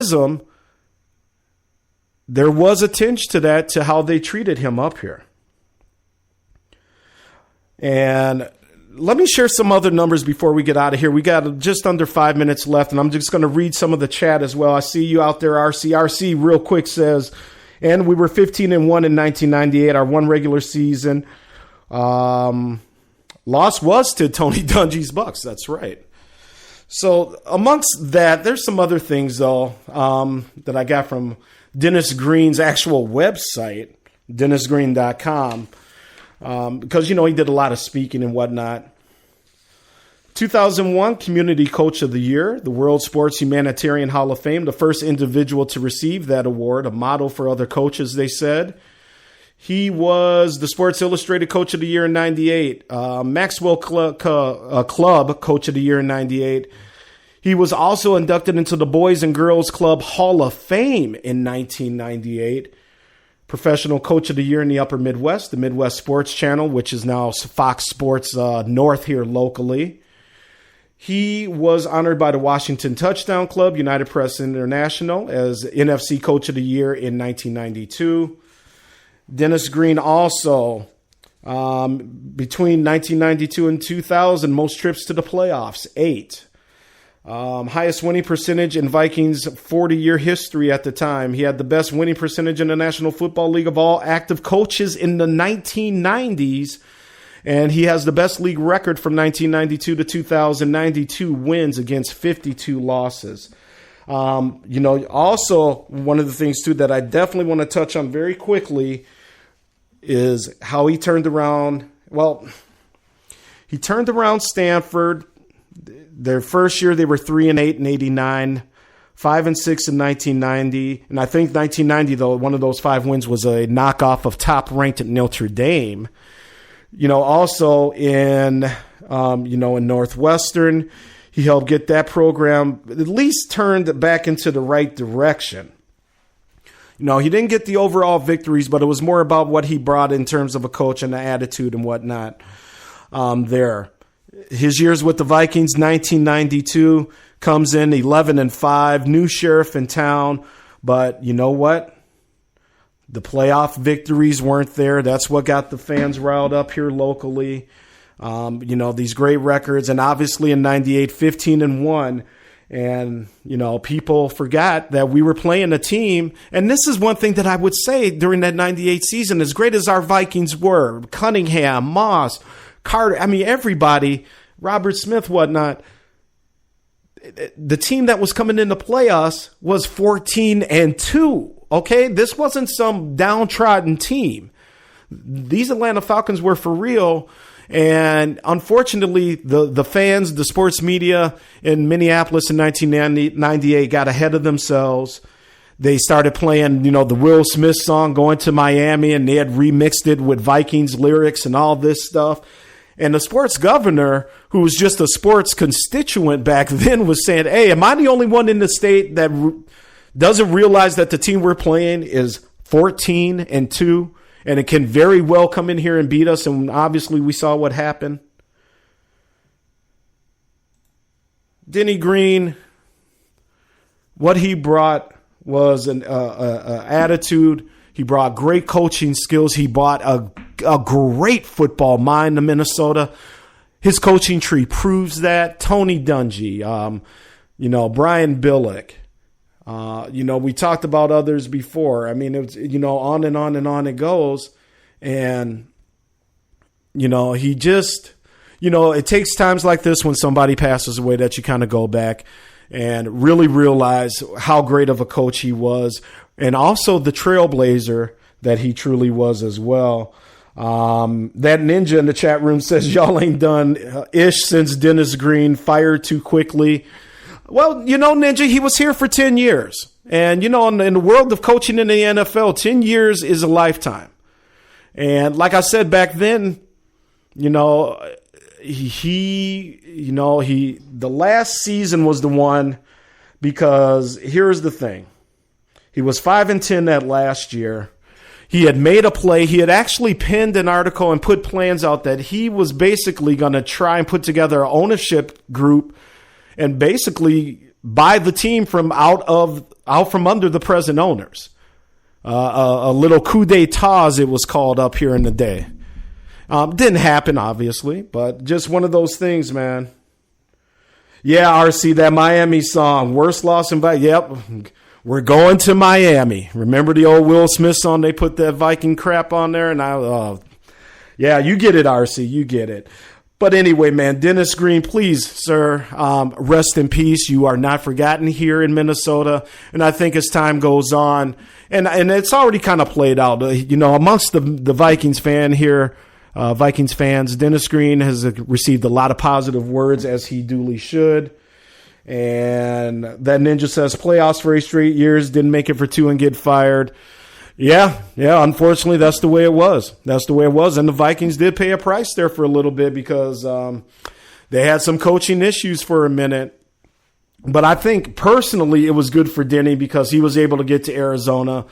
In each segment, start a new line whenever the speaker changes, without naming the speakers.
criticism, there was a tinge to that, to how they treated him up here. And let me share some other numbers before we get out of here. We got just under 5 minutes left, and I'm just going to read some of the chat as well. I see you out there, RC. RC real quick says, and we were 15-1 in 1998, our one regular season. Loss was to Tony Dungy's Bucks. That's right. So amongst that, there's some other things, though, that I got from Dennis Green's actual website, dennisgreen.com. Because, he did a lot of speaking and whatnot. 2001 Community Coach of the Year, the World Sports Humanitarian Hall of Fame, the first individual to receive that award, a model for other coaches, they said. He was the Sports Illustrated Coach of the Year in 98, Maxwell Club Coach of the Year in 98. He was also inducted into the Boys and Girls Club Hall of Fame in 1998. Professional Coach of the Year in the Upper Midwest, the Midwest Sports Channel, which is now Fox Sports North here locally. He was honored by the Washington Touchdown Club, United Press International, as NFC Coach of the Year in 1992. Dennis Green also, between 1992 and 2000, most trips to the playoffs, 8. Highest winning percentage in Vikings' 40-year history at the time. He had the best winning percentage in the National Football League of all active coaches in the 1990s. And he has the best league record from 1992 to 2092 wins against 52 losses. Also one of the things, too, that I definitely want to touch on very quickly is how he turned around. Well, he turned around Stanford. Their first year, they were 3-8 in 89, 5-6 in 1990. And I think 1990, though, one of those 5 wins was a knockoff of top-ranked Notre Dame. Also in Northwestern, he helped get that program at least turned back into the right direction. He didn't get the overall victories, but it was more about what he brought in terms of a coach and the attitude and whatnot there. His years with the Vikings, 1992, comes in 11-5, new sheriff in town. But you know what? The playoff victories weren't there. That's what got the fans riled up here locally. These great records. And obviously in 98, 15-1. And, people forgot that we were playing a team. And this is one thing that I would say during that 98 season, as great as our Vikings were, Cunningham, Moss, Carter, everybody, Robert Smith, whatnot, the team that was coming into playoffs was 14-2. Okay, this wasn't some downtrodden team. These Atlanta Falcons were for real. And unfortunately, the fans, the sports media in Minneapolis in 1998 got ahead of themselves. They started playing, the Will Smith song, Going to Miami, and they had remixed it with Vikings lyrics and all this stuff. And the sports governor, who was just a sports constituent back then, was saying, hey, am I the only one in the state that doesn't realize that the team we're playing is 14-2 and it can very well come in here and beat us? And obviously we saw what happened. Denny Green, what he brought was an attitude. He brought great coaching skills. He brought a great football mind to Minnesota. His coaching tree proves that. Tony Dungy, Brian Billick. We talked about others before. It's, on and on and on it goes. And, he just, it takes times like this when somebody passes away that you kind of go back and really realize how great of a coach he was. And also the trailblazer that he truly was as well. That ninja in the chat room says y'all ain't done ish since Dennis Green fired too quickly. Well, Ninja, he was here for 10 years. And, in the world of coaching in the NFL, 10 years is a lifetime. And like I said back then, the last season was the one, because here's the thing. He was 5-10 that last year. He had made a play. He had actually penned an article and put plans out that he was basically going to try and put together an ownership group and basically by the team from out from under the present owners. A little coup d'etat, as it was called up here in the day. Didn't happen, obviously, but just one of those things, man. Yeah, RC, that Miami song, worst loss in Yep, we're going to Miami. Remember the old Will Smith song? They put that Viking crap on there, and yeah, you get it, RC, you get it. But anyway, man, Dennis Green, please, sir, rest in peace. You are not forgotten here in Minnesota. And I think as time goes on, and it's already kind of played out, amongst the Vikings fans, Dennis Green has received a lot of positive words, as he duly should. And that ninja says playoffs for 8 straight years, didn't make it for 2 and get fired. Yeah, unfortunately, that's the way it was. And the Vikings did pay a price there for a little bit because they had some coaching issues for a minute. But I think personally it was good for Denny because he was able to get to Arizona,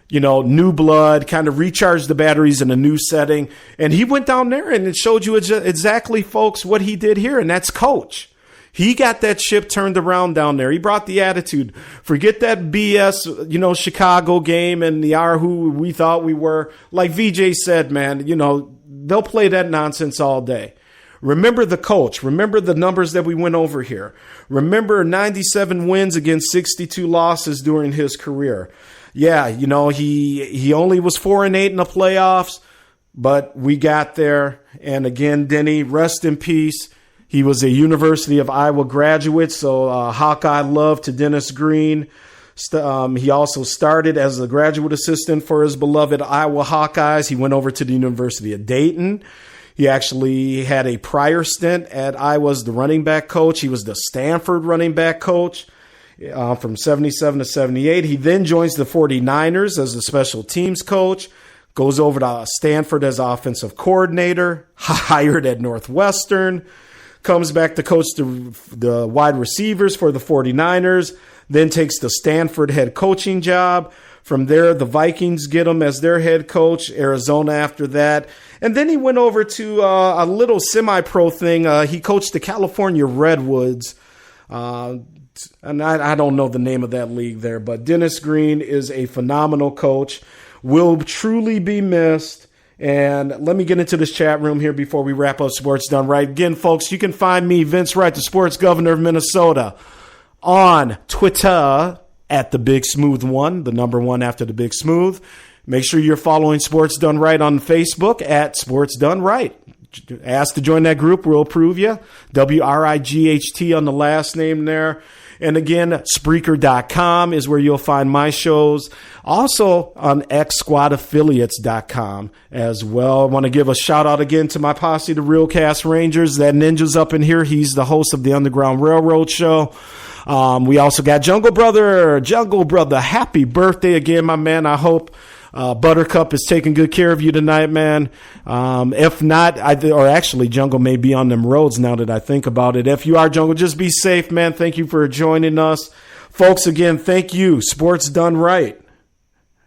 new blood, kind of recharge the batteries in a new setting. And he went down there and it showed you exactly, folks, what he did here, and that's coach. He got that ship turned around down there. He brought the attitude. Forget that BS, Chicago game and the who we thought we were. Like VeeJay said, man, they'll play that nonsense all day. Remember the coach. Remember the numbers that we went over here. Remember 97 wins against 62 losses during his career. Yeah, he only was 4-8 in the playoffs, but we got there. And again, Denny, rest in peace. He was a University of Iowa graduate, so Hawkeye love to Dennis Green. He also started as a graduate assistant for his beloved Iowa Hawkeyes. He went over to the University of Dayton. He actually had a prior stint at Iowa as the running back coach. He was the Stanford running back coach from 77 to 78. He then joins the 49ers as the special teams coach. Goes over to Stanford as offensive coordinator. Hired at Northwestern. Comes back to coach the wide receivers for the 49ers, then takes the Stanford head coaching job. From there, the Vikings get him as their head coach, Arizona after that. And then he went over to a little semi-pro thing. He coached the California Redwoods. And I don't know the name of that league there, but Dennis Green is a phenomenal coach, will truly be missed. And let me get into this chat room here before we wrap up Sports Done Right. Again, folks, you can find me, Vince Wright, the sports governor of Minnesota, on Twitter at the Big Smooth One, the number 1 after the Big Smooth. Make sure you're following Sports Done Right on Facebook at Sports Done Right. Ask to join that group. We'll approve you. WRIGHT on the last name there. And again, Spreaker.com is where you'll find my shows. Also on XSquadAffiliates.com as well. I want to give a shout out again to my posse, the Real Cast Rangers. That ninja's up in here. He's the host of the Underground Railroad Show. We also got Jungle Brother. Happy birthday again, my man. I hope Buttercup is taking good care of you tonight, man. If not, actually, Jungle may be on them roads now that I think about it. If you are, Jungle, just be safe, man. Thank you for joining us. Folks, again, thank you. Sports Done Right.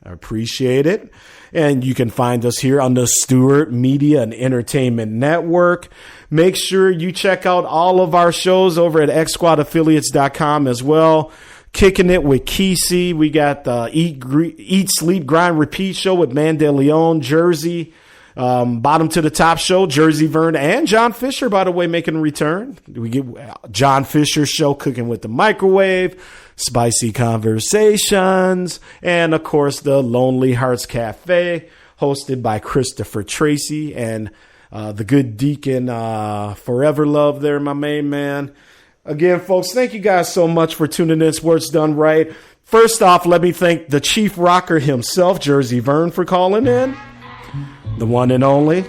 I appreciate it. And you can find us here on the Stewart Media and Entertainment Network. Make sure you check out all of our shows over at XSquadAffiliates.com as well. Kicking it with Kesey. We got the Eat, Sleep, Grind, Repeat show with Mandeleon, Jersey. Bottom to the Top show, Jersey Vern and John Fisher, by the way, making a return. We get John Fisher's show, Cooking with the Microwave, Spicy Conversations, and, of course, the Lonely Hearts Cafe, hosted by Christopher Tracy and the good Deacon Forever Love there, my main man. Again, folks, thank you guys so much for tuning in. Sports Done Right. First off, let me thank the Chief Rocker himself, Jersey Vern, for calling in. The one and only.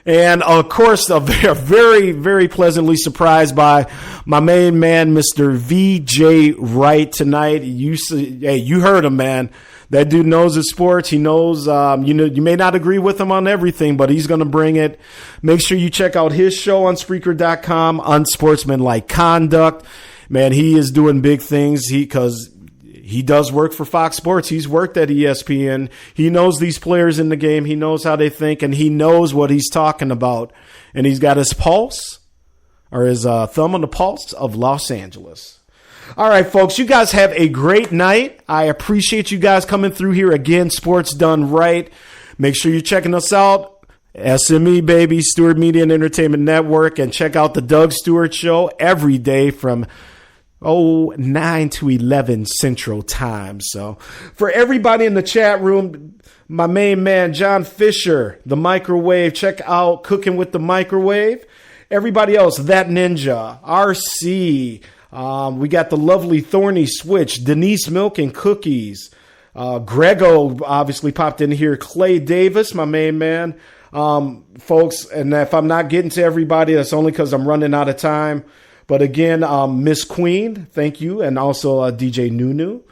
And, of course, very, very pleasantly surprised by my main man, Mr. VeeJay Wright, tonight. You heard him, man. That dude knows his sports. He knows, you may not agree with him on everything, but he's going to bring it. Make sure you check out his show on Spreaker.com, Unsportsmanlike Conduct. Man, he is doing big things because he does work for Fox Sports. He's worked at ESPN. He knows these players in the game. He knows how they think, and he knows what he's talking about. And he's got his pulse or his thumb on the pulse of Los Angeles. All right, folks, you guys have a great night. I appreciate you guys coming through here again. Sports Done Right. Make sure you're checking us out. SME, baby, Stewart Media and Entertainment Network. And check out the Doug Stewart Show every day from 9 to 11 Central Time. So for everybody in the chat room, my main man, John Fisher, the microwave, check out Cooking with the Microwave. Everybody else, That Ninja, RC, we got the lovely Thorny Switch, Denise Milk and Cookies, Grego obviously popped in here, Clay Davis, my main man, folks. And if I'm not getting to everybody, that's only because I'm running out of time. But again, Miss Queen, thank you, and also DJ Nunu,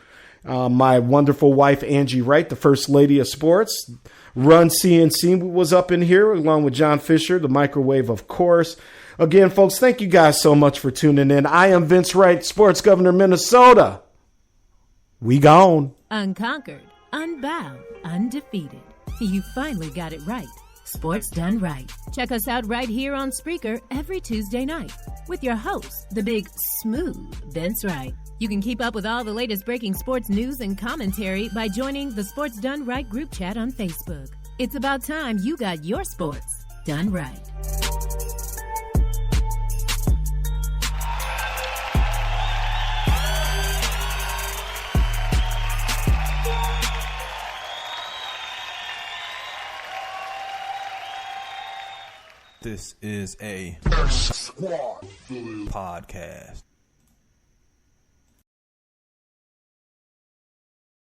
my wonderful wife Angie Wright, the First Lady of Sports. Run CNC was up in here along with John Fisher, the microwave, of course. Again, folks, thank you guys so much for tuning in. I am Vince Wright, Sports Governor, Minnesota. We gone.
Unconquered, unbound, undefeated. You finally got it right. Sports Done Right. Check us out right here on Spreaker every Tuesday night with your host, the big, smooth Vince Wright. You can keep up with all the latest breaking sports news and commentary by joining the Sports Done Right group chat on Facebook. It's about time you got your sports done right.
This is a podcast.